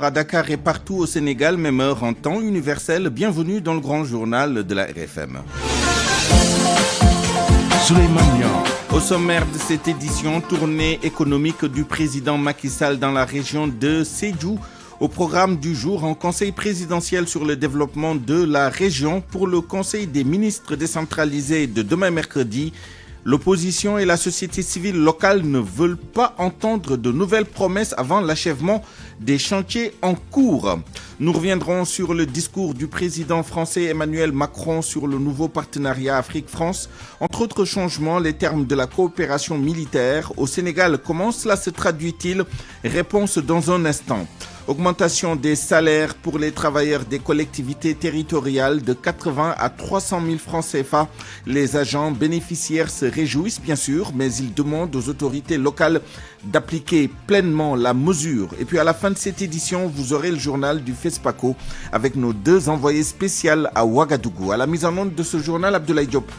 À Dakar et partout au Sénégal, même heure en temps universel. Bienvenue dans le grand journal de la RFM. Souleymane Niang. Au sommaire de cette édition, tournée économique du président Macky Sall dans la région de Sédhiou. Au programme du jour, un conseil présidentiel sur le développement de la région pour le conseil des ministres décentralisé de demain mercredi. L'opposition et la société civile locale ne veulent pas entendre de nouvelles promesses avant l'achèvement des chantiers en cours. Nous reviendrons sur le discours du président français Emmanuel Macron sur le nouveau partenariat Afrique-France. Entre autres changements, les termes de la coopération militaire. Au Sénégal, comment cela se traduit-il? Réponse dans un instant. Augmentation des salaires pour les travailleurs des collectivités territoriales de 80 à 300 000 francs CFA. Les agents bénéficiaires se réjouissent bien sûr, mais ils demandent aux autorités locales d'appliquer pleinement la mesure. Et puis à la fin de cette édition, vous aurez le journal du FESPACO avec nos deux envoyés spéciaux à Ouagadougou. À la mise en onde de ce journal, Abdoulaye Diop.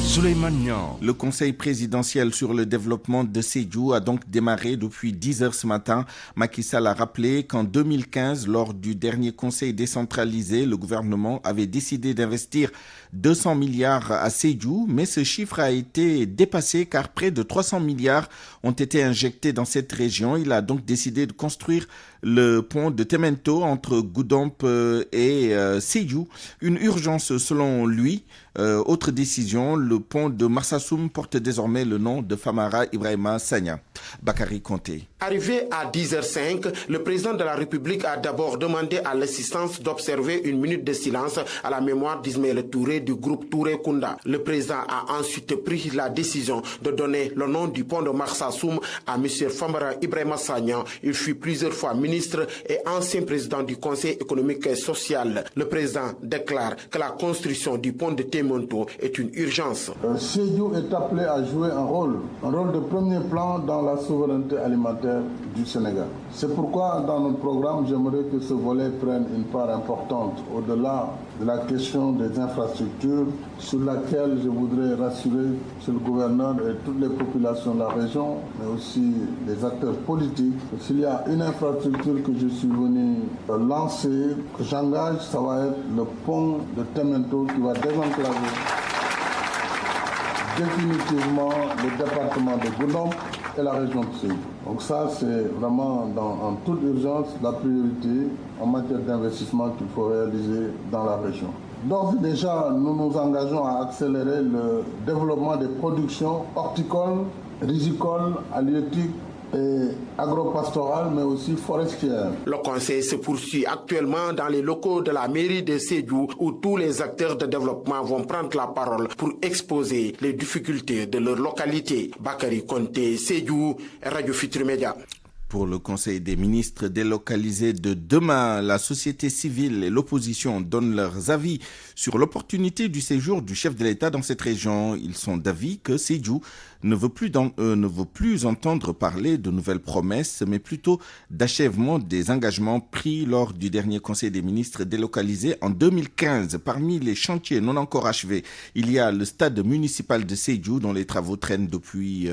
Souleymane Niang. Le conseil présidentiel sur le développement de Sédhiou a donc démarré depuis 10 heures ce matin. Macky Sall a rappelé qu'en 2015, lors du dernier conseil décentralisé, le gouvernement avait décidé d'investir 200 milliards à Sédhiou, mais ce chiffre a été dépassé car près de 300 milliards ont été injectés dans cette région. Il a donc décidé de construire le pont de Temento entre Goudomp et Sédhiou. Une urgence selon lui. Autre décision, le pont de Marsassoum porte désormais le nom de Famara Ibrahima Sagna. Bakary Konté. Arrivé à 10h05, le président de la République a d'abord demandé à l'assistance d'observer une minute de silence à la mémoire d'Ismaël Touré du groupe Touré Kunda. Le président a ensuite pris la décision de donner le nom du pont de Marsassoum à M. Famara Ibrahima Sagna. Il fut plusieurs fois ministre et ancien président du Conseil économique et social. Le président déclare que la construction du pont de Temento est une urgence. Sédhiou est appelé à jouer un rôle de premier plan dans la souveraineté alimentaire du Sénégal. C'est pourquoi dans notre programme, j'aimerais que ce volet prenne une part importante au-delà de la question des infrastructures sur laquelle je voudrais rassurer le gouverneur et toutes les populations de la région, mais aussi les acteurs politiques. S'il y a une infrastructure que je suis venu lancer, que j'engage, ça va être le pont de Temento qui va désenclaver définitivement le département de Goudomp et la région de Sédhiou. Donc ça, c'est vraiment en toute urgence la priorité en matière d'investissement qu'il faut réaliser dans la région. D'ores et déjà, nous nous engageons à accélérer le développement des productions horticoles, rizicoles, halieutiques et agropastorales, mais aussi forestières. Le conseil se poursuit actuellement dans les locaux de la mairie de Sédhiou où tous les acteurs de développement vont prendre la parole pour exposer les difficultés de leur localité. Bakary Konté, Sédhiou, Radio Futur Média. Pour le Conseil des ministres délocalisé de demain, la société civile et l'opposition donnent leurs avis sur l'opportunité du séjour du chef de l'État dans cette région. Ils sont d'avis que Sédhiou ne veut plus entendre parler de nouvelles promesses, mais plutôt d'achèvement des engagements pris lors du dernier Conseil des ministres délocalisé en 2015. Parmi les chantiers non encore achevés, il y a le stade municipal de Sédhiou dont les travaux traînent depuis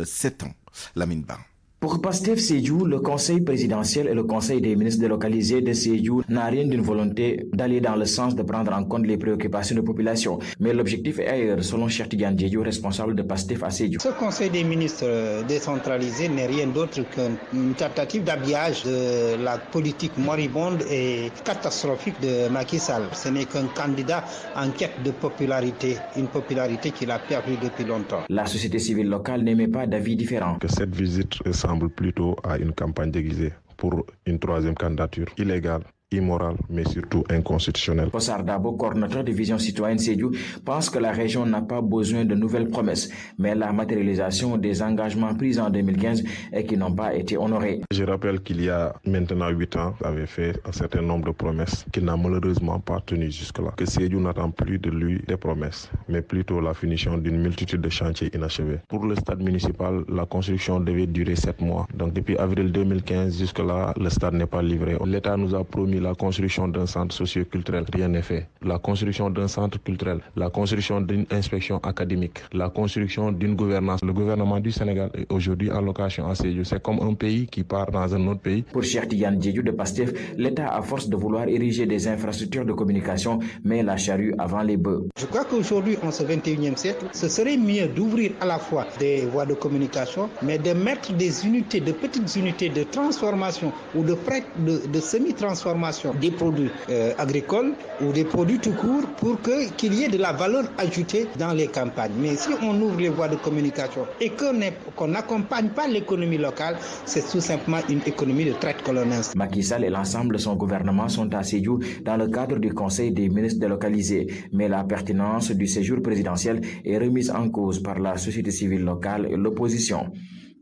7 ans. Lamine Ba. Pour Pastef Sédhiou, le conseil présidentiel et le conseil des ministres délocalisés de Sédhiou n'a rien d'une volonté d'aller dans le sens de prendre en compte les préoccupations de la population. Mais l'objectif est ailleurs, selon Cheikh Tidiane Diédhiou, responsable de Pastef à Sédhiou. Ce conseil des ministres décentralisé n'est rien d'autre qu'une tentative d'habillage de la politique moribonde et catastrophique de Macky Sall. Ce n'est qu'un candidat en quête de popularité, une popularité qu'il a perdue depuis longtemps. La société civile locale n'émet pas d'avis différents. Que cette visite ressemble plutôt à une campagne déguisée pour une troisième candidature illégale, immorale, mais surtout inconstitutionnelle. Possar Dabo, coordinateur de Vision Citoyenne Sédhiou, pense que la région n'a pas besoin de nouvelles promesses, mais la matérialisation des engagements pris en 2015 et qui n'ont pas été honorés. Je rappelle qu'il y a maintenant 8 ans, il avait fait un certain nombre de promesses qu'il n'a malheureusement pas tenues jusque-là. Que Sédhiou n'attend plus de lui des promesses, mais plutôt la finition d'une multitude de chantiers inachevés. Pour le stade municipal, la construction devait durer 7 mois. Donc depuis avril 2015 jusque-là, le stade n'est pas livré. L'État nous a promis la construction d'un centre socio-culturel, rien n'est fait. La construction d'un centre culturel, la construction d'une inspection académique, la construction d'une gouvernance. Le gouvernement du Sénégal est aujourd'hui en location à Sédhiou. C'est comme un pays qui part dans un autre pays. Pour Cheikh Tidiane Diédhiou de Pastef, l'État, à force de vouloir ériger des infrastructures de communication, met la charrue avant les bœufs. Je crois qu'aujourd'hui, en ce 21e siècle, ce serait mieux d'ouvrir à la fois des voies de communication, mais de mettre des unités, de petites unités de transformation ou de semi-transformation des produits agricoles ou des produits tout court pour qu'il y ait de la valeur ajoutée dans les campagnes. Mais si on ouvre les voies de communication et qu'on n'accompagne pas l'économie locale, c'est tout simplement une économie de traite colonnaise. Macky Sall et l'ensemble de son gouvernement sont à Sédhiou dans le cadre du Conseil des ministres délocalisés. Mais la pertinence du séjour présidentiel est remise en cause par la société civile locale et l'opposition.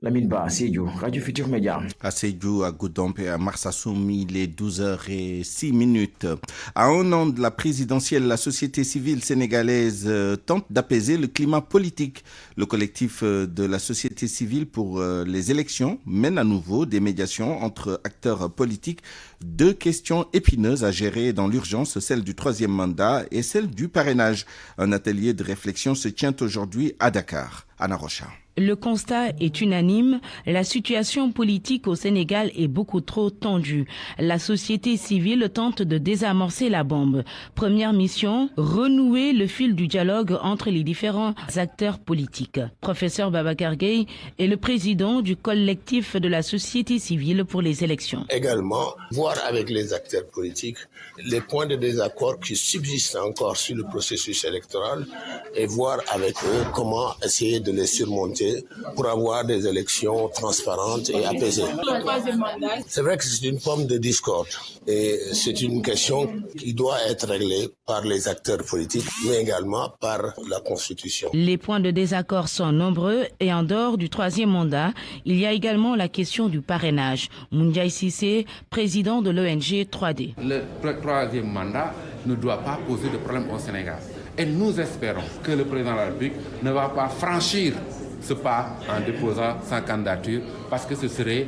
Lamine Ba, Sédhiou, Radio Futur Média. À Sédhiou, à Goudomp et à Marsassoumi, il est 12h06. À un an de la présidentielle, la société civile sénégalaise tente d'apaiser le climat politique. Le collectif de la société civile pour les élections mène à nouveau des médiations entre acteurs politiques. Deux questions épineuses à gérer dans l'urgence, celle du troisième mandat et celle du parrainage. Un atelier de réflexion se tient aujourd'hui à Dakar. Anna Rocha. Le constat est unanime, la situation politique au Sénégal est beaucoup trop tendue. La société civile tente de désamorcer la bombe. Première mission, renouer le fil du dialogue entre les différents acteurs politiques. Professeur Babacar Gueye est le président du collectif de la société civile pour les élections. Également, voir avec les acteurs politiques les points de désaccord qui subsistent encore sur le processus électoral et voir avec eux comment essayer de les surmonter pour avoir des élections transparentes et apaisées. C'est vrai que c'est une forme de discorde et c'est une question qui doit être réglée par les acteurs politiques, mais également par la Constitution. Les points de désaccord sont nombreux et en dehors du troisième mandat, il y a également la question du parrainage. Moundiaï Sissé, président de l'ONG 3D. Le troisième mandat ne doit pas poser de problème au Sénégal. Et nous espérons que le président de la République ne va pas franchir ce pas en déposant sa candidature parce que ce serait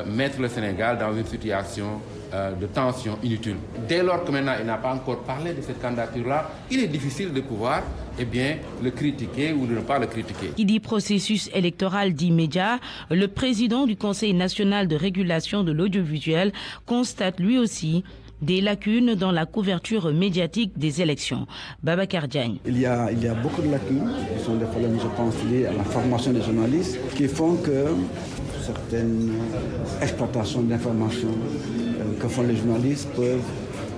mettre le Sénégal dans une situation de tension inutile. Dès lors que maintenant il n'a pas encore parlé de cette candidature-là, il est difficile de pouvoir le critiquer ou de ne pas le critiquer. Qui dit processus électoral dit média, le président du Conseil national de régulation de l'audiovisuel constate lui aussi des lacunes dans la couverture médiatique des élections. Babacar Diagne. Il y a beaucoup de lacunes, qui sont des problèmes, je pense, liés à la formation des journalistes, qui font que certaines exploitations d'informations que font les journalistes peuvent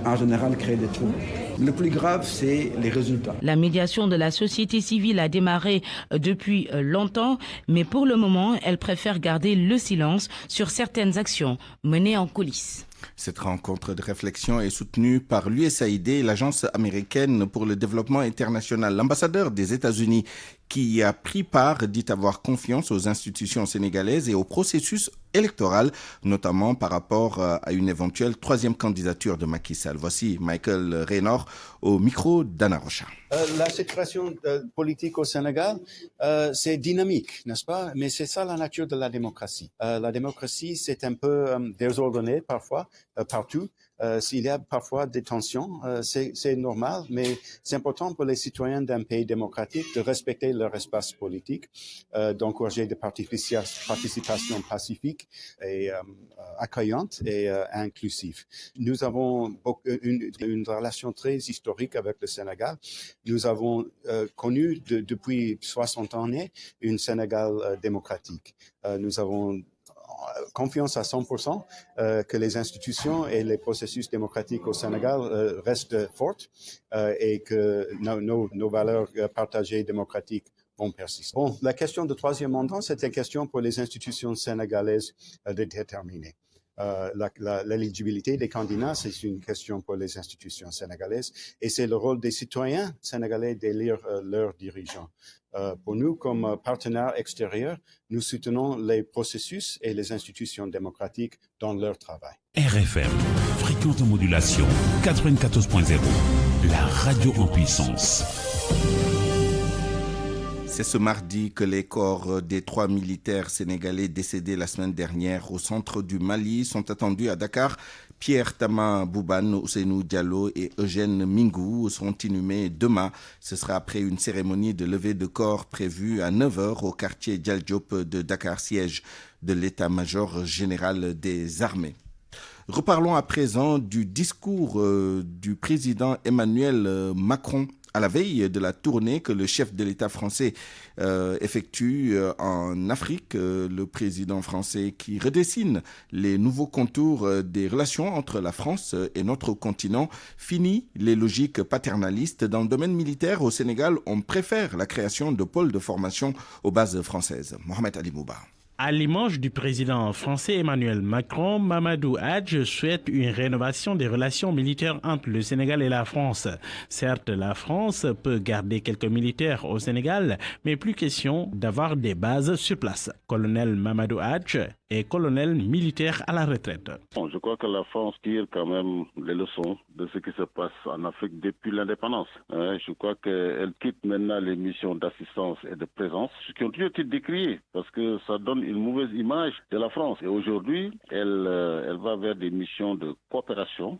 en général créer des troubles. Le plus grave, c'est les résultats. La médiation de la société civile a démarré depuis longtemps, mais pour le moment, elle préfère garder le silence sur certaines actions menées en coulisses. Cette rencontre de réflexion est soutenue par l'USAID, l'Agence américaine pour le développement international. L'ambassadeur des États-Unis qui a pris part dit avoir confiance aux institutions sénégalaises et au processus électoral, notamment par rapport à une éventuelle troisième candidature de Macky Sall. Voici Michael Raynor au micro d'Anna Rocha. La situation politique au Sénégal, c'est dynamique, n'est-ce pas? Mais c'est ça la nature de la démocratie. La démocratie, c'est un peu désordonné parfois, partout. S'il y a parfois des tensions, c'est normal, mais c'est important pour les citoyens d'un pays démocratique de respecter leur espace politique, d'encourager des participations pacifiques et accueillantes et inclusives. Nous avons une relation très historique avec le Sénégal. Nous avons connu depuis 60 années un Sénégal démocratique. Nous avons confiance à 100% que les institutions et les processus démocratiques au Sénégal restent fortes et que nos valeurs partagées démocratiques vont persister. Bon, la question du troisième mandat, c'est une question pour les institutions sénégalaises de déterminer. L'éligibilité des candidats, c'est une question pour les institutions sénégalaises et c'est le rôle des citoyens sénégalais d'élire leurs dirigeants. Pour nous, comme partenaires extérieurs, nous soutenons les processus et les institutions démocratiques dans leur travail. RFM, fréquente modulation 94.0, la radio en puissance. C'est ce mardi que les corps des 3 militaires sénégalais décédés la semaine dernière au centre du Mali sont attendus à Dakar. Pierre Tama Boubane, Ousseynou Diallo et Eugène Mingou sont inhumés demain. Ce sera après une cérémonie de levée de corps prévue à 9h au quartier Dial Diop de Dakar, siège de l'état-major général des armées. Reparlons à présent du discours du président Emmanuel Macron à la veille de la tournée que le chef de l'État français effectue en Afrique. Le président français qui redessine les nouveaux contours des relations entre la France et notre continent finit les logiques paternalistes. Dans le domaine militaire, au Sénégal, on préfère la création de pôles de formation aux bases françaises. Mohamed Ali Mouba. À l'image du président français Emmanuel Macron, Mamadou Hadj souhaite une rénovation des relations militaires entre le Sénégal et la France. Certes, la France peut garder quelques militaires au Sénégal, mais plus question d'avoir des bases sur place. Colonel Mamadou Hadj est colonel militaire à la retraite. Je crois que la France tire quand même les leçons de ce qui se passe en Afrique depuis l'indépendance. Je crois qu'elle quitte maintenant les missions d'assistance et de présence, ce qui ont toujours été décriées, parce que ça donne une mauvaise image de la France. Et aujourd'hui, elle va vers des missions de coopération.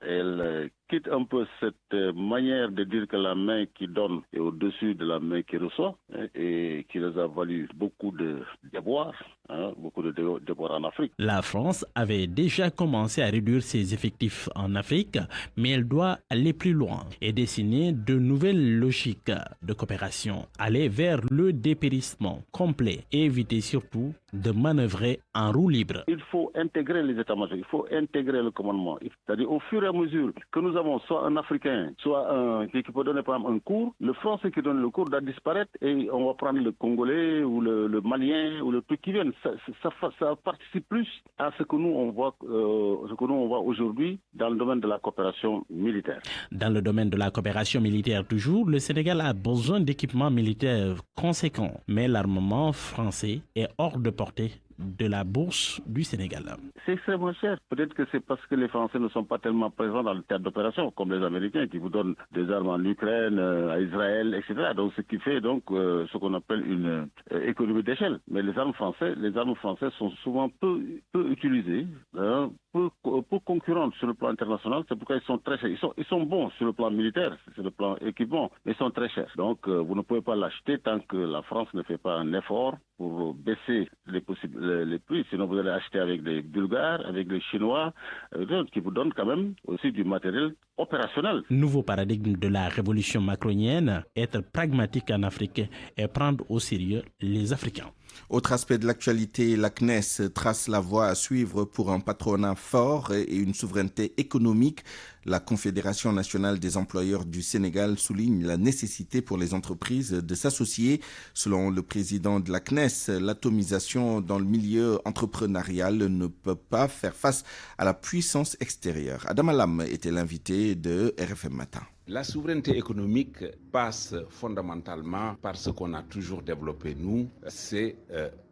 Elle quitte un peu cette manière de dire que la main qui donne est au-dessus de la main qui reçoit, et qui les a valu beaucoup de déboires, en Afrique. La France avait déjà commencé à réduire ses effectifs en Afrique, mais elle doit aller plus loin et dessiner de nouvelles logiques de coopération, aller vers le dépérissement complet et éviter surtout de manœuvrer en roue libre. Il faut intégrer les états-majors, il faut intégrer le commandement. C'est-à-dire au fur et à mesure que nous avons soit un Africain, soit un qui peut donner par exemple un cours, le Français qui donne le cours doit disparaître et on va prendre le Congolais ou le Malien ou le truc qui vient. Ça participe plus à ce que nous on voit, aujourd'hui dans le domaine de la coopération militaire. Dans le domaine de la coopération militaire toujours, le Sénégal a besoin d'équipements militaires conséquents, mais l'armement français est hors de portée de la bourse du Sénégal. C'est extrêmement cher. Peut-être que c'est parce que les Français ne sont pas tellement présents dans le théâtre d'opération comme les Américains qui vous donnent des armes en Ukraine, à Israël, etc. Donc ce qui fait donc ce qu'on appelle une économie d'échelle. Mais les armes françaises sont souvent peu utilisées, peu concurrentes sur le plan international. C'est pourquoi ils sont très chers. Ils sont bons sur le plan militaire, sur le plan équipement, mais ils sont très chers. Donc vous ne pouvez pas l'acheter tant que la France ne fait pas un effort pour baisser les prix. Sinon vous allez acheter avec des Bulgares, avec des Chinois, qui vous donnent quand même aussi du matériel opérationnel. Nouveau paradigme de la révolution macronienne, être pragmatique en Afrique et prendre au sérieux les Africains. Autre aspect de l'actualité, la CNES trace la voie à suivre pour un patronat fort et une souveraineté économique. La Confédération nationale des employeurs du Sénégal souligne la nécessité pour les entreprises de s'associer. Selon le président de la CNES, l'atomisation dans le milieu entrepreneurial ne peut pas faire face à la puissance extérieure. Adam Alam était l'invité de RFM Matin. La souveraineté économique passe fondamentalement par ce qu'on a toujours développé, nous, c'est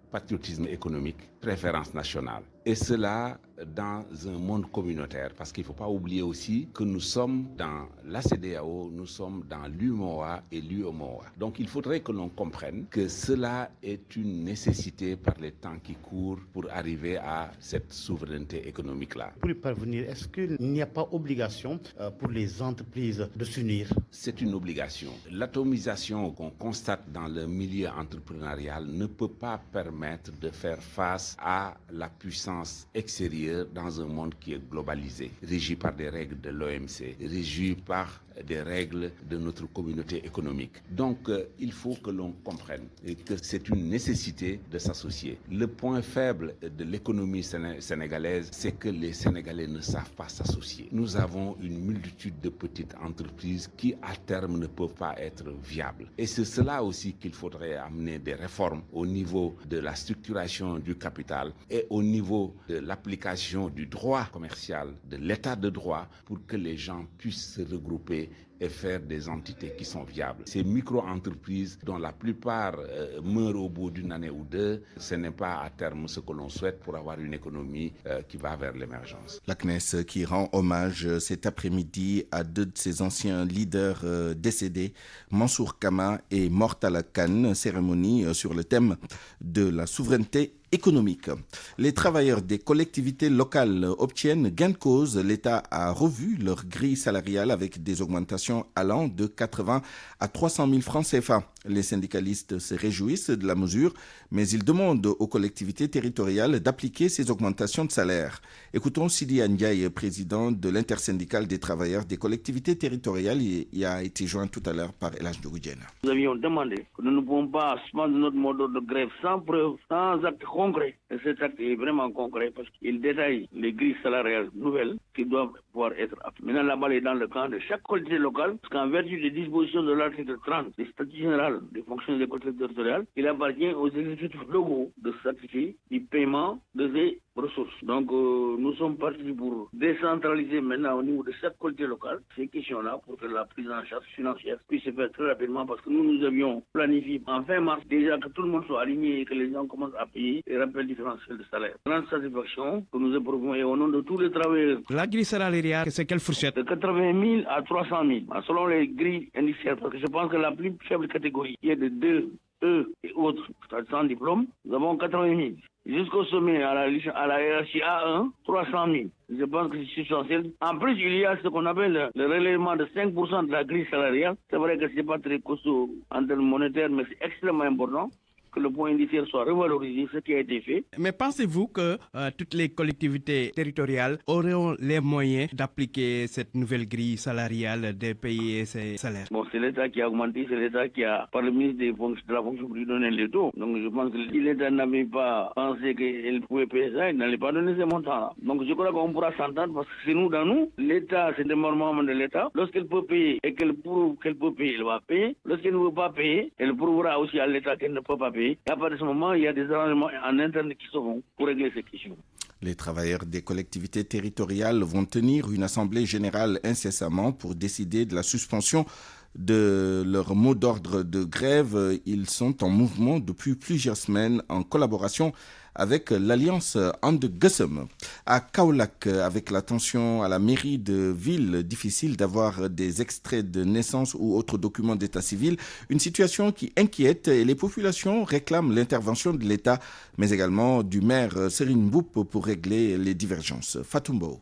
patriotisme économique, préférence nationale. Et cela dans un monde communautaire, parce qu'il ne faut pas oublier aussi que nous sommes dans la CEDEAO, nous sommes dans l'UMOA et l'UEMOA. Donc il faudrait que l'on comprenne que cela est une nécessité par les temps qui courent pour arriver à cette souveraineté économique-là. Pour y parvenir, est-ce qu'il n'y a pas obligation pour les entreprises de s'unir? C'est une obligation. L'atomisation qu'on constate dans le milieu entrepreneurial ne peut pas permettre de faire face à la puissance extérieure dans un monde qui est globalisé, régi par des règles de l'OMC, régi par des règles de notre communauté économique. Donc, il faut que l'on comprenne que c'est une nécessité de s'associer. Le point faible de l'économie sénégalaise, c'est que les Sénégalais ne savent pas s'associer. Nous avons une multitude de petites entreprises qui, à terme, ne peuvent pas être viables. Et c'est cela aussi qu'il faudrait amener des réformes au niveau de la structuration du capital et au niveau de l'application du droit commercial, de l'état de droit, pour que les gens puissent se regrouper et faire des entités qui sont viables. Ces micro-entreprises dont la plupart meurent au bout d'une année ou deux, ce n'est pas à terme ce que l'on souhaite pour avoir une économie qui va vers l'émergence. La CNES qui rend hommage cet après-midi à deux de ses anciens leaders décédés, Mansour Kama et Mortala Khan, cérémonie sur le thème de la souveraineté économique. Les travailleurs des collectivités locales obtiennent gain de cause. L'État a revu leur grille salariale avec des augmentations allant de 80 à 300 000 francs CFA. Les syndicalistes se réjouissent de la mesure, mais ils demandent aux collectivités territoriales d'appliquer ces augmentations de salaire. Écoutons Sidi Ndiaye, président de l'intersyndicale des travailleurs des collectivités territoriales. Il a été joint tout à l'heure par Elhadj Dougoudiène. Nous avions demandé que nous ne pouvons pas suspendre notre mode de grève sans preuve, sans acte concret. Et cet acte est vraiment concret parce qu'il détaille les grilles salariales nouvelles qui doivent pouvoir être appliquées. Maintenant, la balle est dans le camp de chaque collectivité locale, parce qu'en vertu des dispositions de l'article 30 du statut général des fonctions des collectivités territoriales, il appartient aux exécutifs locaux de s'acquitter du paiement de ces ressources. Donc, nous sommes partis pour décentraliser maintenant au niveau de chaque collectivité locale ces questions-là pour que la prise en charge financière puisse se faire très rapidement, parce que nous avions planifié en fin mars déjà que tout le monde soit aligné et que les gens commencent à payer les rappels différentiels de salaire. Grande satisfaction que nous éprouvons et au nom de tous les travailleurs. La grille salariale, c'est quelle fourchette? De 80 000 à 300 000, selon les grilles indiciaires. Parce que je pense que la plus faible catégorie, qui est de 2, E et autres, sans diplôme, nous avons 80 000. Jusqu'au sommet, à la hiérarchie A1, 300 000. Je pense que c'est substantiel. En plus, il y a ce qu'on appelle le relèvement de 5% de la grille salariale. C'est vrai que ce n'est pas très costaud en termes monétaires, mais c'est extrêmement important que le point indiciaire soit revalorisé, ce qui a été fait. Mais pensez-vous que toutes les collectivités territoriales auront les moyens d'appliquer cette nouvelle grille salariale, de payer ces salaires? Bon, c'est l'État qui a augmenté, c'est l'État qui a, par le ministre de la fonction publique, donné les taux. Donc je pense que si l'État n'avait pas pensé qu'il pouvait payer ça, il n'allait pas donner ces montants-là. Donc je crois qu'on pourra s'entendre parce que c'est nous, dans nous, l'État, c'est des membres de l'État. Lorsqu'elle peut payer et qu'elle prouve qu'elle peut payer, elle va payer. Lorsqu'elle ne veut pas payer, elle prouvera aussi à l'État qu'elle ne peut pas payer. Et à partir de ce moment, il y a des arrangements en interne qui se font pour régler ces questions. Les travailleurs des collectivités territoriales vont tenir une assemblée générale incessamment pour décider de la suspension de leur mot d'ordre de grève. Ils sont en mouvement depuis plusieurs semaines en collaboration avec l'Alliance And Gussum. À Kaolack, avec la tension à la mairie de ville, difficile d'avoir des extraits de naissance ou autres documents d'état civil, une situation qui inquiète et les populations réclament l'intervention de l'État, mais également du maire Serine Mboup pour régler les divergences. Fatumbo.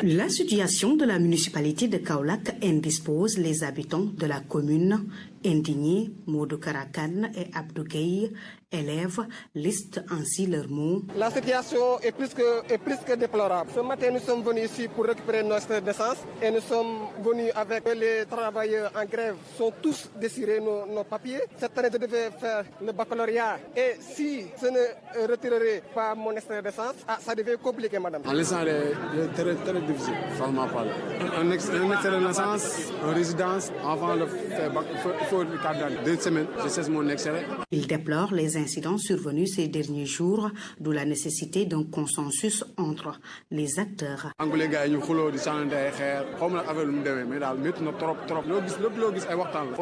La situation de la municipalité de Kaolack indispose les habitants de la commune. Indignés, Modou Karakan et Abdou Gueye, élèves, listent ainsi leurs mots. La situation est plus que déplorable. Ce matin, nous sommes venus ici pour récupérer notre d'essence et nous sommes venus avec les travailleurs en grève. Sont tous désirés nos papiers. Cette année, je devais faire le baccalauréat et si je ne retirerais pas mon extrait d'essence, ça devait compliquer, madame. En laissant très difficile, franchement parler. Un extrait de naissance, une résidence, avant le faire bac, il faut le cadre 2 semaines, je cesse mon extrait. Il déplore les incidents survenus ces derniers jours, d'où la nécessité d'un consensus entre les acteurs. On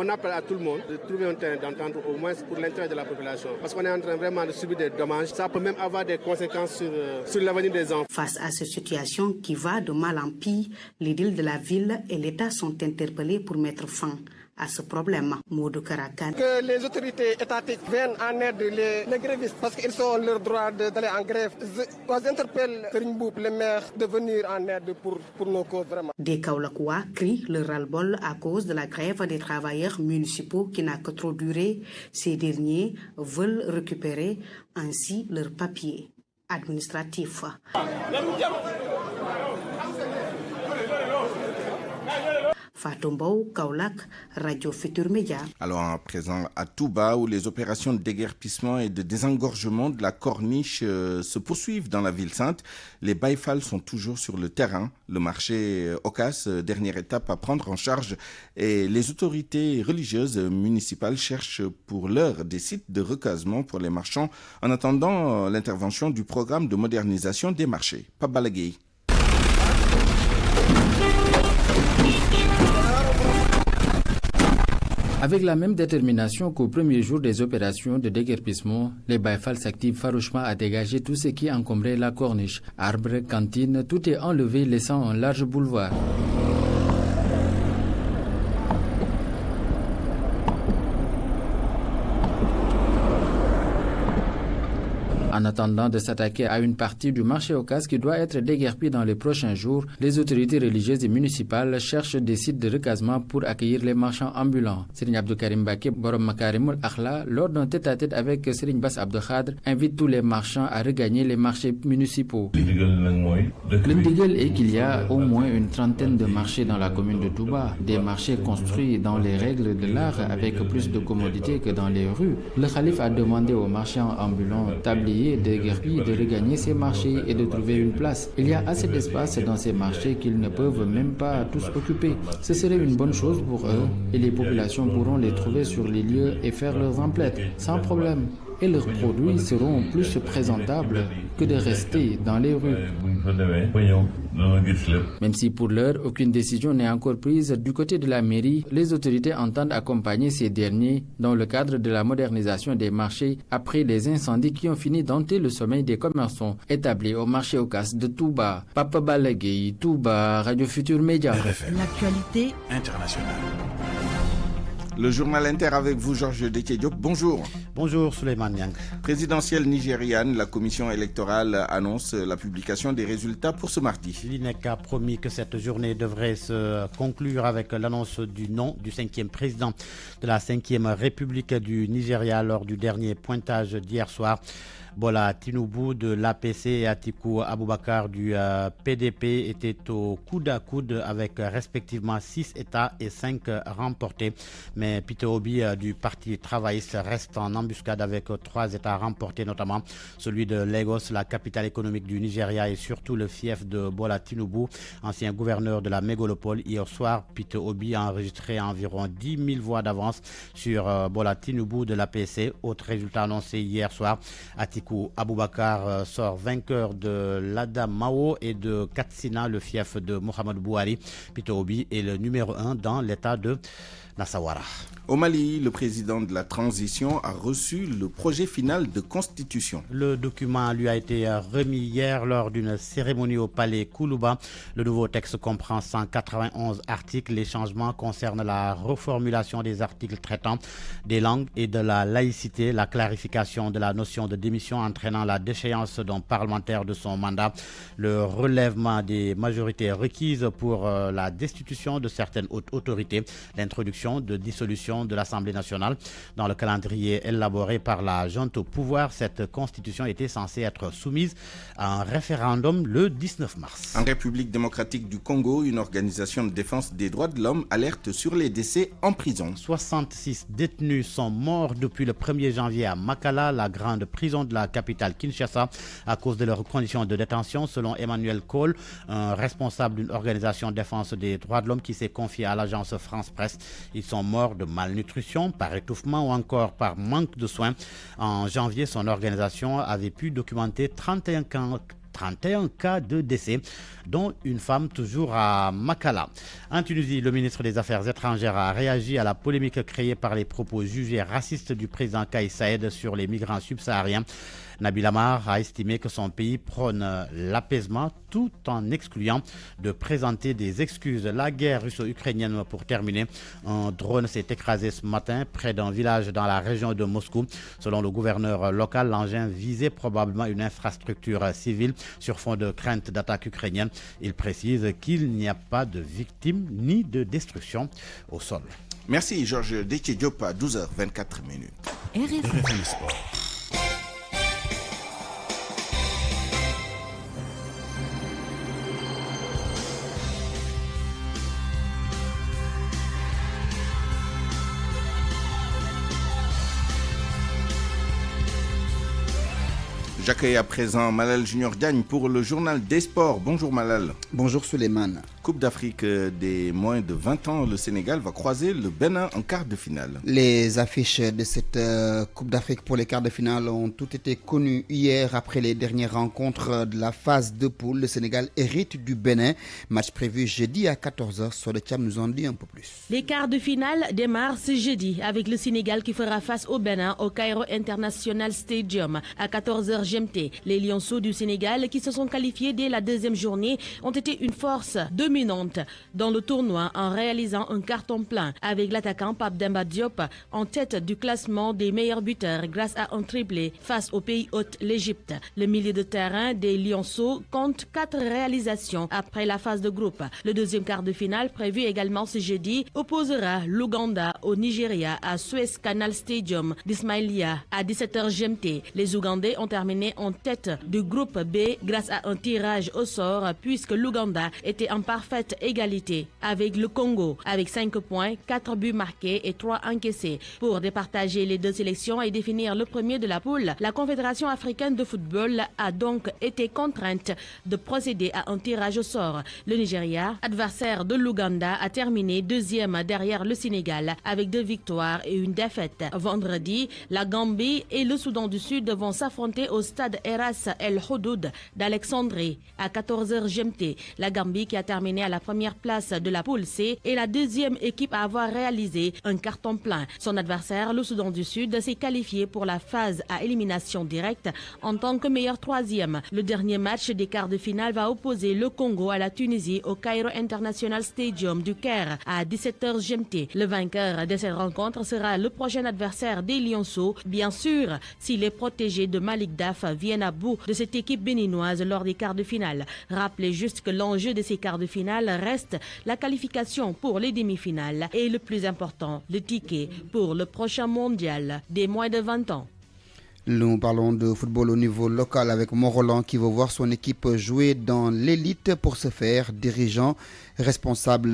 appelle à tout le monde de trouver un terrain d'entente au moins pour l'intérêt de la population. Parce qu'on est en train vraiment de subir des dommages. Ça peut même avoir des conséquences sur l'avenir des enfants. Face à cette situation qui va de mal en pis, l'édile de la ville et l'État sont interpellés pour mettre fin à ce problème. Modou Karakan. Que les autorités étatiques viennent en aide les grévistes parce qu'ils ont leur droit d'aller en grève. J'interpelle Serine Mboup, le maire, de venir en aide pour nos causes vraiment. Des Kaolackois crient le ras-le-bol à cause de la grève des travailleurs municipaux qui n'a que trop duré. Ces derniers veulent récupérer ainsi leurs papiers administratifs. Fatumbo, Kaolack, Radio Futur Média. Alors à présent à Touba, où les opérations de déguerpissement et de désengorgement de la corniche se poursuivent dans la ville sainte, les Baïfal sont toujours sur le terrain. Le marché Ocas, dernière étape à prendre en charge, et les autorités religieuses municipales cherchent pour l'heure des sites de recasement pour les marchands en attendant l'intervention du programme de modernisation des marchés. Pabalagui. Avec la même détermination qu'au premier jour des opérations de déguerpissement, les Baïfal s'activent farouchement à dégager tout ce qui encombrait la corniche. Arbres, cantines, tout est enlevé laissant un large boulevard. En attendant de s'attaquer à une partie du marché Ocass qui doit être déguerpi dans les prochains jours, les autorités religieuses et municipales cherchent des sites de recasement pour accueillir les marchands ambulants. Serigne Abdou Karim Baké, Borom Makarimul Akhla, lors d'un tête-à-tête avec Serigne Bass Abdou Khadr, invite tous les marchands à regagner les marchés municipaux. L'indigal est qu'il y a au moins une trentaine de marchés dans la commune de Touba, des marchés construits dans les règles de l'art avec plus de commodité que dans les rues. Le calife a demandé aux marchands ambulants tabliers de guerpis de regagner ces marchés et de trouver une place. Il y a assez d'espace dans ces marchés qu'ils ne peuvent même pas tous occuper. Ce serait une bonne chose pour eux et les populations pourront les trouver sur les lieux et faire leurs emplettes sans problème. Et leurs produits seront plus présentables que de rester dans les rues. Même si pour l'heure, aucune décision n'est encore prise du côté de la mairie, les autorités entendent accompagner ces derniers dans le cadre de la modernisation des marchés après les incendies qui ont fini d'hanter le sommeil des commerçants établis au marché Ocass de Touba. Papa Balagui, Touba, Radio Futur Média. L'actualité internationale. Le journal Inter avec vous, Georges Détié-Diop. Bonjour. Bonjour, Souleymane Niang. Présidentielle nigériane, la commission électorale annonce la publication des résultats pour ce mardi. L'INEC a promis que cette journée devrait se conclure avec l'annonce du nom du 5e président de la 5e République du Nigeria lors du dernier pointage d'hier soir. Bola Tinubu de l'APC et Atiku Abubakar du PDP étaient au coude à coude avec respectivement 6 États et 5 remportés. Mais Peter Obi du Parti travailliste reste en embuscade avec 3 États remportés, notamment celui de Lagos, la capitale économique du Nigeria et surtout le fief de Bola Tinubu, ancien gouverneur de la mégalopole. Hier soir, Peter Obi a enregistré environ 10 000 voix d'avance sur Bola Tinubu de l'APC. Autre résultat annoncé hier soir, Atiku Abubakar sort vainqueur de l'Adamawa et de Katsina, le fief de Mohamed Bouhari. Peter Obi est le numéro 1 dans l'état de Nassawara. Au Mali, le président de la transition a reçu le projet final de constitution. Le document lui a été remis hier lors d'une cérémonie au palais Koulouba. Le nouveau texte comprend 191 articles. Les changements concernent la reformulation des articles traitant des langues et de la laïcité, la clarification de la notion de démission entraînant la déchéance d'un parlementaire de son mandat, le relèvement des majorités requises pour la destitution de certaines hautes autorités, l'introduction de dissolution de l'Assemblée nationale. Dans le calendrier élaboré par la junte au pouvoir, cette constitution était censée être soumise à un référendum le 19 mars. En République démocratique du Congo, une organisation de défense des droits de l'homme alerte sur les décès en prison. 66 détenus sont morts depuis le 1er janvier à Makala, la grande prison de la capitale Kinshasa, à cause de leurs conditions de détention, selon Emmanuel Cole, un responsable d'une organisation de défense des droits de l'homme qui s'est confié à l'agence France Presse. Ils sont morts de malnutrition, par étouffement ou encore par manque de soins. En janvier, son organisation avait pu documenter 31 cas de décès, dont une femme toujours à Makala. En Tunisie, le ministre des Affaires étrangères a réagi à la polémique créée par les propos jugés racistes du président Kais Saied sur les migrants subsahariens. Nabil Amar a estimé que son pays prône l'apaisement tout en excluant de présenter des excuses. La guerre russo-ukrainienne, pour terminer, un drone s'est écrasé ce matin près d'un village dans la région de Moscou. Selon le gouverneur local, l'engin visait probablement une infrastructure civile sur fond de crainte d'attaque ukrainienne. Il précise qu'il n'y a pas de victimes ni de destruction au sol. Merci Georges Détié-Diop à 12h24. RFI Sport. J'accueille à présent Malal Junior Diagne pour le journal des sports. Bonjour Malal. Bonjour Souleymane. Coupe d'Afrique des moins de 20 ans, le Sénégal va croiser le Bénin en quart de finale. Les affiches de cette Coupe d'Afrique pour les quarts de finale ont toutes été connues hier après les dernières rencontres de la phase de poule. Le Sénégal hérite du Bénin. Match prévu jeudi à 14h. Sodetiam nous en dit un peu plus. Les quarts de finale démarrent ce jeudi avec le Sénégal qui fera face au Bénin au Cairo International Stadium à 14h GMT. Les Lionceaux du Sénégal qui se sont qualifiés dès la deuxième journée ont été une force dominante dans le tournoi en réalisant un carton plein avec l'attaquant Pape Demba Diop en tête du classement des meilleurs buteurs grâce à un triplé face au pays hôte l'Égypte. Le milieu de terrain des Lionceaux compte 4 réalisations après la phase de groupe. Le deuxième quart de finale prévu également ce jeudi opposera l'Ouganda au Nigeria à Suez Canal Stadium d'Ismaïlia à 17h GMT. Les Ougandais ont terminé en tête du groupe B grâce à un tirage au sort puisque l'Ouganda était en parfaite égalité avec le Congo avec 5 points, 4 buts marqués et 3 encaissés. Pour départager les deux sélections et définir le premier de la poule, la Confédération africaine de football a donc été contrainte de procéder à un tirage au sort. Le Nigeria, adversaire de l'Ouganda, a terminé deuxième derrière le Sénégal avec 2 victoires et une défaite. Vendredi, la Gambie et le Soudan du Sud vont s'affronter au stade Eras El Houdoud d'Alexandrie à 14h GMT. La Gambie, qui a terminé à la première place de la poule C, est la deuxième équipe à avoir réalisé un carton plein. Son adversaire, le Soudan du Sud, s'est qualifié pour la phase à élimination directe en tant que meilleur troisième. Le dernier match des quarts de finale va opposer le Congo à la Tunisie au Cairo International Stadium du Caire à 17h GMT. Le vainqueur de cette rencontre sera le prochain adversaire des Lionceaux, bien sûr, si les protégés de Malik Daf viennent à bout de cette équipe béninoise lors des quarts de finale. Rappelez juste que l'enjeu de ces quarts de finale reste la qualification pour les demi-finales et le plus important, le ticket pour le prochain mondial des moins de 20 ans. Nous parlons de football au niveau local avec Mont-Roland qui veut voir son équipe jouer dans l'élite. Pour ce faire, dirigeants, responsables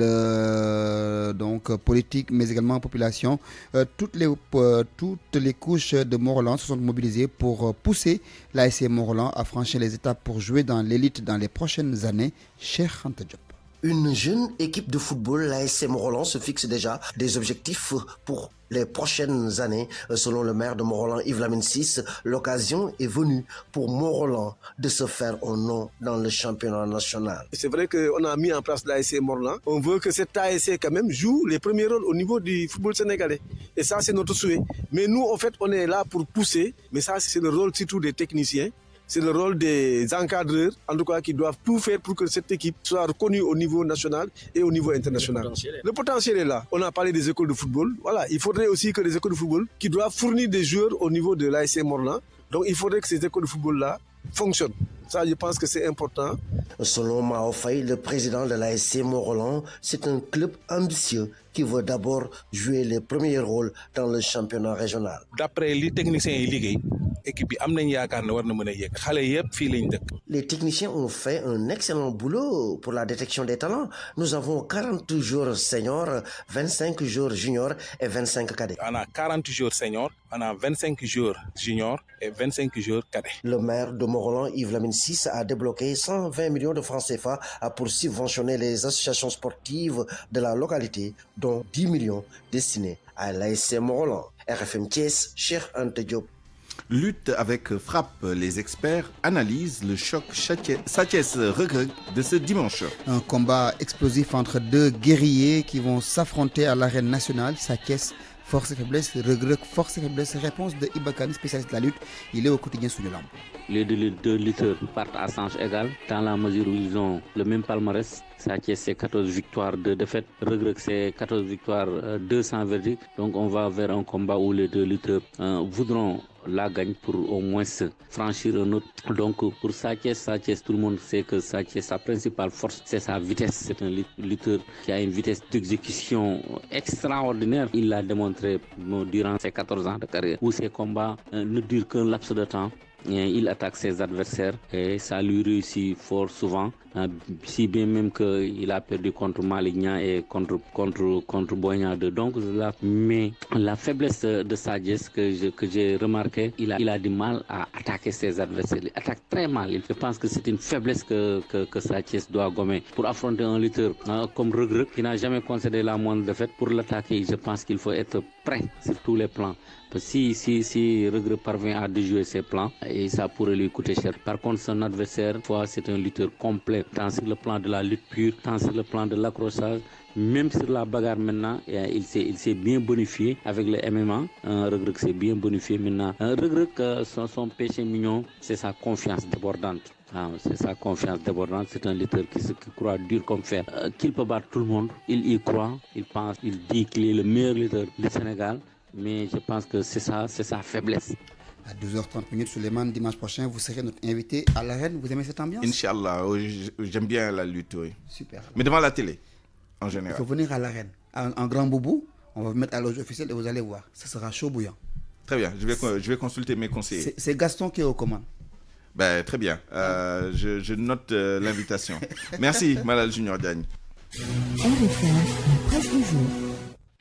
donc politiques mais également population, toutes les couches de Mont-Roland se sont mobilisées pour pousser l'ASC Mont-Roland à franchir les étapes pour jouer dans l'élite dans les prochaines années. Cher Anta Diop. Une jeune équipe de football, l'ASC Mont-Roland, se fixe déjà des objectifs pour les prochaines années. Selon le maire de Mont-Roland, Yves Lamine Ciss, l'occasion est venue pour Mont-Roland de se faire un nom dans le championnat national. C'est vrai qu'on a mis en place l'ASC Mont-Roland. On veut que cette ASC quand même joue les premiers rôles au niveau du football sénégalais. Et ça, c'est notre souhait. Mais nous, en fait, on est là pour pousser. Mais ça, c'est le rôle surtout des techniciens. C'est le rôle des encadreurs, en tout cas, qui doivent tout faire pour que cette équipe soit reconnue au niveau national et au niveau international. Le potentiel est là. On a parlé des écoles de football. Voilà, il faudrait aussi que les écoles de football, qui doivent fournir des joueurs au niveau de l'ASC Mont-Roland, donc il faudrait que ces écoles de football-là fonctionnent. Ça, je pense que c'est important. Selon Mao Faye, le président de l'ASC Mont-Roland, c'est un club ambitieux qui veut d'abord jouer les premiers rôles dans le championnat régional. D'après les techniciens et les techniciens ont fait un excellent boulot pour la détection des talents. Nous avons 40 joueurs seniors, 25 joueurs juniors et 25 cadets. On a 40 joueurs seniors, on a 25 joueurs juniors et 25 joueurs cadets. Le maire de Mont-Roland, Yves Lamine Ciss, a débloqué 120 millions de francs CFA pour subventionner les associations sportives de la localité, dont 10 millions destinés à l'ASC Mont-Roland. RFM Thiès, Cheikh Anta Diop. Lutte avec frappe, les experts analysent le choc Sathiès-Regrec de ce dimanche. Un combat explosif entre deux guerriers qui vont s'affronter à l'arène nationale. Sathiès, force et faiblesse, Regrec, force et faiblesse. Réponse de Ibakani, spécialiste de la lutte. Il est au quotidien sous le lampe. Les deux lutteurs partent à sens égal dans la mesure où ils ont le même palmarès. Sathiès, c'est 14 victoires, 2 défaites. Regrec, c'est 14 victoires, 200 verdicts. Donc on va vers un combat où les deux lutteurs voudront la gagne pour au moins franchir un autre. Donc pour Sathiès, tout le monde sait que Sathiès, sa principale force, c'est sa vitesse. C'est un lutteur qui a une vitesse d'exécution extraordinaire. Il l'a démontré durant ses 14 ans de carrière, où ses combats ne durent qu'un laps de temps. il attaque ses adversaires et ça lui réussit fort souvent. Si bien même qu'il a perdu contre Malignan et contre Boignan 2. Donc, mais la faiblesse de Sa-Thiès que j'ai remarqué, il a du mal à attaquer ses adversaires. Il attaque très mal. Je pense que c'est une faiblesse que Sa-Thiès doit gommer. Pour affronter un lutteur comme Reug Reug, qui n'a jamais concédé la moindre défaite, pour l'attaquer, je pense qu'il faut être prêt sur tous les plans. Si Reug Reug parvient à déjouer ses plans, et ça pourrait lui coûter cher. Par contre, son adversaire, c'est un lutteur complet, tant sur le plan de la lutte pure, tant sur le plan de l'accrochage, même sur la bagarre maintenant, il s'est bien bonifié avec le MMA. Reug Reug s'est bien bonifié maintenant. Reug Reug, son péché mignon, c'est sa confiance débordante. C'est sa confiance débordante. C'est un lutteur qui croit dur comme fer. Qu'il peut battre tout le monde, il y croit, il pense, il dit qu'il est le meilleur lutteur du Sénégal. Mais je pense que c'est sa faiblesse. À 12h30, Souleymane, dimanche prochain, vous serez notre invité à l'arène. Vous aimez cette ambiance? Inch'Allah, j'aime bien la lutte, oui. Super. Mais devant la télé, en général. Il faut venir à l'arène. Un grand boubou, on va vous mettre à la loge officielle et vous allez voir. Ça sera chaud bouillant. Très bien, je vais consulter mes conseillers. C'est Gaston qui est aux commandes. Très bien, je note l'invitation. Merci, Malal Junior Diagne. Presse du jour.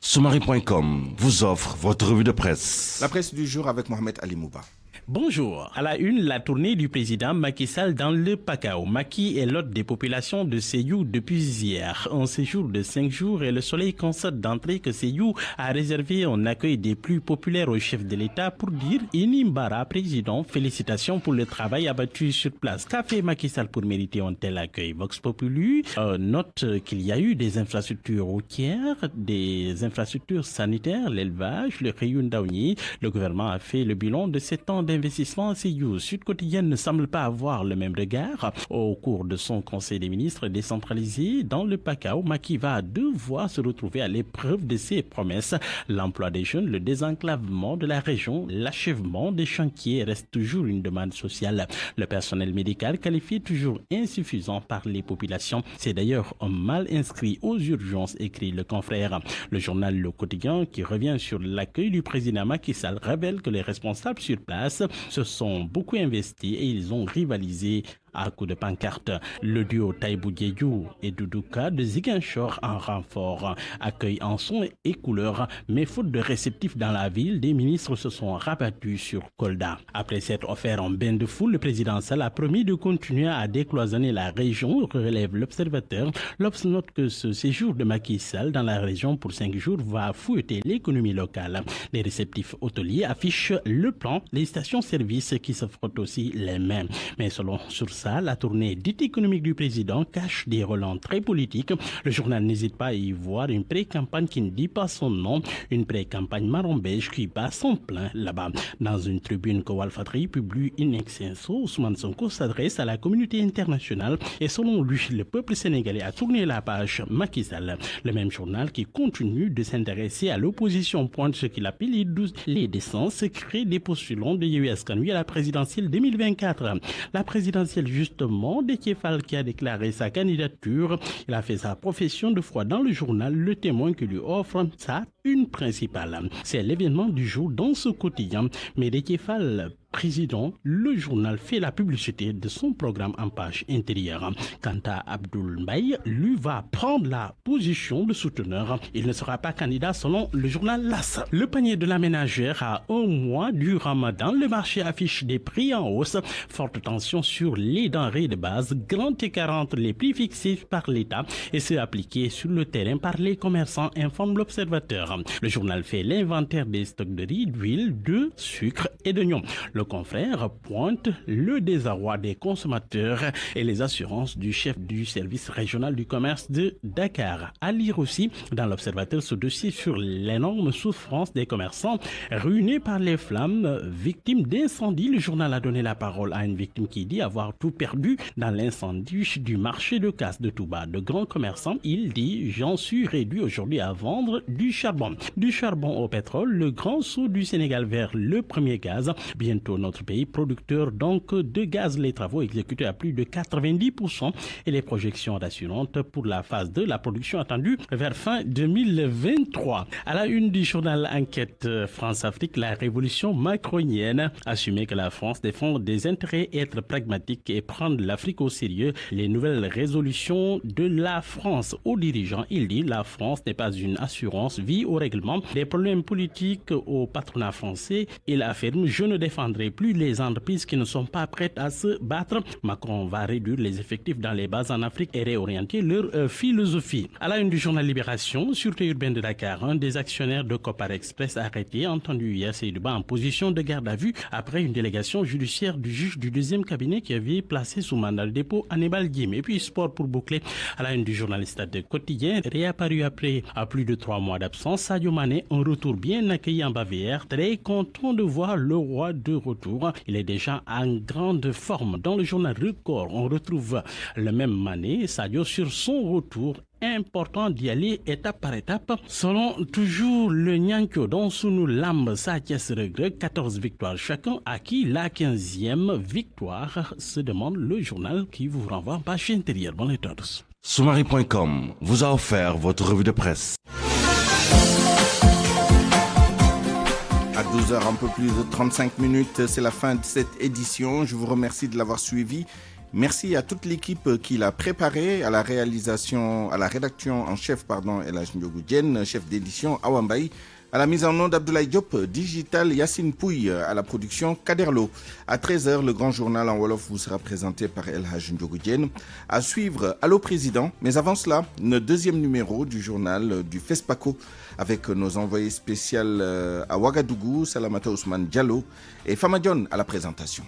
Soumari.com vous offre votre revue de presse. La presse du jour avec Mohamed Ali Mouba. Bonjour. À la une, la tournée du président Macky Sall dans le Pakao. Macky est l'hôte des populations de Sédhiou depuis hier. Un séjour de 5 jours et le soleil constate d'entrée que Sédhiou a réservé un accueil des plus populaires au chef de l'État pour dire Inimbara, président, félicitations pour le travail abattu sur place. Qu'a fait Macky Sall pour mériter un tel accueil? Vox Populi note qu'il y a eu des infrastructures routières, des infrastructures sanitaires, l'élevage, le Réunion d'Aouni. Le gouvernement a fait le bilan de 7 ans d'investissement à Sédhiou. Sud Quotidien ne semble pas avoir le même regard. Au cours de son conseil des ministres décentralisé dans le Pakao, Macky va devoir se retrouver à l'épreuve de ses promesses. L'emploi des jeunes, le désenclavement de la région, l'achèvement des chantiers reste toujours une demande sociale. Le personnel médical qualifié toujours insuffisant par les populations. C'est d'ailleurs un mal inscrit aux urgences, écrit le confrère. Le journal Le Quotidien, qui revient sur l'accueil du président Macky Sall, révèle que les responsables sur place se sont beaucoup investis et ils ont rivalisé à coups de pancarte. Le duo Taïbou Diédiou et Doudouka de Ziguinchor en renfort. Accueil en son et couleur, mais faute de réceptifs dans la ville, des ministres se sont rabattus sur Kolda. Après s'être offert en bain de foule, le président Sall a promis de continuer à décloisonner la région, relève l'Observateur. L'Obs note que ce séjour de Macky Sall dans la région pour 5 jours va fouetter l'économie locale. Les réceptifs hôteliers affichent le plan, les stations-service qui se frottent aussi les mains. Mais selon Source, la tournée dite économique du président cache des relents très politiques. Le journal n'hésite pas à y voir une pré-campagne qui ne dit pas son nom, une pré-campagne marron-beige qui bat son plein là-bas. Dans une tribune que Walfadri publie in extenso, Ousmane Sonko s'adresse à la communauté internationale et selon lui, le peuple sénégalais a tourné la page Macky Sall. Le même journal qui continue de s'intéresser à l'opposition pointe ce qu'il appelle les dessins secrets des postulants de Yewwi Askan Wi à la présidentielle 2024. La présidentielle justement, Déthié Fall qui a déclaré sa candidature. Il a fait sa profession de foi dans le journal Le Témoin qui lui offre sa une principale. C'est l'événement du jour dans ce quotidien. Mais Déthié Fall, président, le journal fait la publicité de son programme en page intérieure. Quant à Abdoul Mbaye, lui va prendre la position de souteneur. Il ne sera pas candidat selon le journal LAS. Le panier de la ménagère à 1 mois du Ramadan, le marché affiche des prix en hausse. Forte tension sur les denrées de base, grand écart entre les prix fixés par l'État et ceux appliqués sur le terrain par les commerçants, informe l'Observateur. Le journal fait l'inventaire des stocks de riz, d'huile, de sucre et d'oignons. Le confrère pointe le désarroi des consommateurs et les assurances du chef du service régional du commerce de Dakar. À lire aussi dans l'Observateur ce dossier sur l'énorme souffrance des commerçants ruinés par les flammes, victimes d'incendie. Le journal a donné la parole à une victime qui dit avoir tout perdu dans l'incendie du marché de Casse de Touba. De grands commerçants, il dit « J'en suis réduit aujourd'hui à vendre du charbon. Du charbon au pétrole, le grand saut du Sénégal vers le premier gaz. Bientôt bientôt notre pays producteur donc de gaz. Les travaux exécutés à plus de 90% et les projections rassurantes pour la phase 2, la production attendue vers fin 2023. À la une du journal Enquête France-Afrique, la révolution macronienne, assumer que la France défend des intérêts, être pragmatique et prendre l'Afrique au sérieux. Les nouvelles résolutions de la France aux dirigeants, il dit la France n'est pas une assurance vie au règlement des problèmes politiques au patronat français. Il affirme: je ne défendrai plus les entreprises qui ne sont pas prêtes à se battre. Macron va réduire les effectifs dans les bases en Afrique et réorienter leur philosophie. À la une du journal Libération, sûreté urbaine de Dakar, un des actionnaires de Copar Express arrêté, entendu hier Seydouba en position de garde à vue après une délégation judiciaire du juge du deuxième cabinet qui avait placé sous mandat de dépôt Hannibal Guim. Et puis sport pour boucler, à la une du journaliste de quotidien, réapparu après à plus de 3 mois d'absence, Sadio Mané, un retour bien accueilli en Bavière, très content de voir le roi de retour. Il est déjà en grande forme. Dans le journal Record, on retrouve le même Mané, Sadio sur son retour. Important d'y aller étape par étape. Selon toujours le Nyanko dont Sounou Lamb Sathies regrette 14 victoires chacun, à qui la 15e victoire, se demande le journal qui vous renvoie en page intérieure. Bonne lecture à tous. Soumari.com vous a offert votre revue de presse. À 12h, un peu plus de 35 minutes, c'est la fin de cette édition. Je vous remercie de l'avoir suivi. Merci à toute l'équipe qui l'a préparé, à la réalisation, à la rédaction en chef, Elhaj Ndiogou Diène, chef d'édition Awambaï, à la mise en onde d'Abdoulaye Diop, digital Yacine Pouy, à la production Kaderlo. À 13h, le grand journal en Wolof vous sera présenté par Elhaj Ndiogou Diène. À suivre, Allô Président, mais avant cela, le deuxième numéro du journal du FESPACO avec nos envoyés spéciaux à Ouagadougou, Salamata Ousmane Diallo et Fama Dione à la présentation.